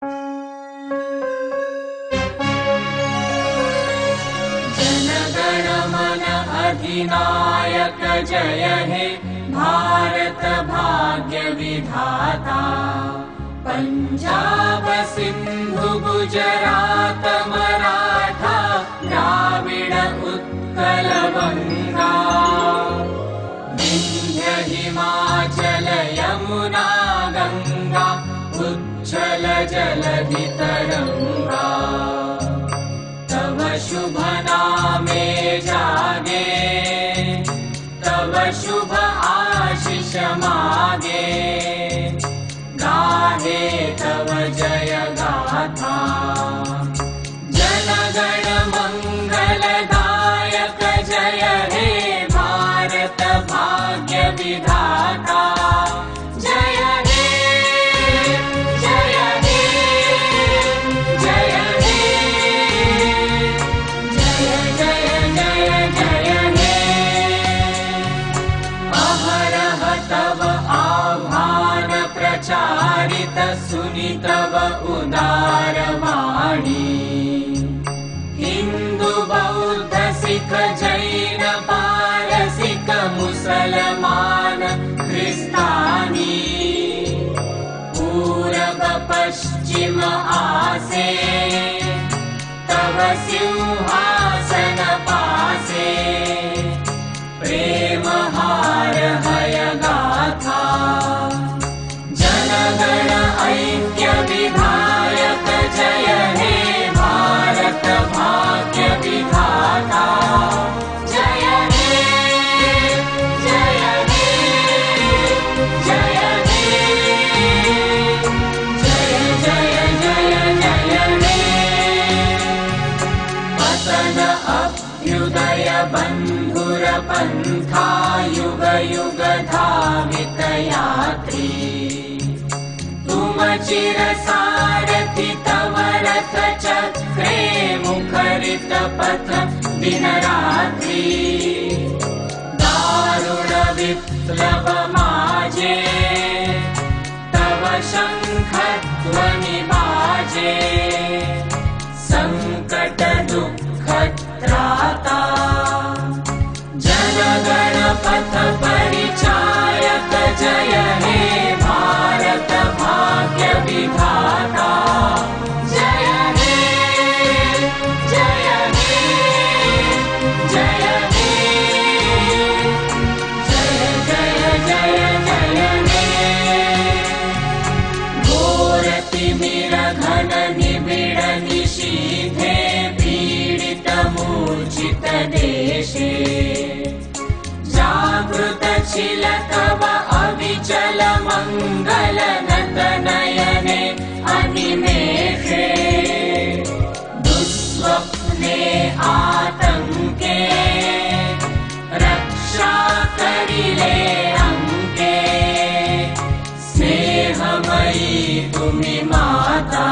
जनगण मन अधिनायक जय हे भारत भाग्य विधाता। पंजाब सिंधु गुजरात मराठा द्राविड उत्कल बंगा। विंध्य हिमाचल यमुना गंगा उच्छल जलधि तरंगा। तव शुभ नामे जागे तव शुभ आशीष मागे। गाहे तव जय गाथा जनगण मंगलदायक जय हे भारत भाग्य विधाता। जय हे जय हे जय हे जय जय जय जय हे। अहरह तव आह्वान प्रचारित सुनि तव उदार वाणी। हिंदू बौद्ध सिख जैन पारसिक मुसलमान ख्रिस्तानी। पूरब पश्चिम आसे तव सिंहासन पासे। प्रेम हार हय गाथा जनगण ऐक्य विधायक जय हे भारत भाग्य विधाता। जय हे जय हे जय हे जय जय जय जय हे। पतन अभ्युदय बंधुर पंथा युग युग धावित यात्री। तुम चिर सारथि तव रथ चक्रे मुखरित पथ दिन रात्रि। दारुण विप्लव माजे तव शंख ध्वनि बाजे। संकट दुःख त्राता जनगण पथ परिचायक जय हे भारत भाग्य विधाता। जय हे जय हे जय हे जय जय जय जय हे। घोर तिमिर घन निबिड़ निशीथे पीडित मूर्छित देशे। जागृत छिल तव अविचल मंगल नत नयने अनिमेषे। दुस्वप्ने आतंके रक्षा करिले अंके। स्नेहमयी तुमि माता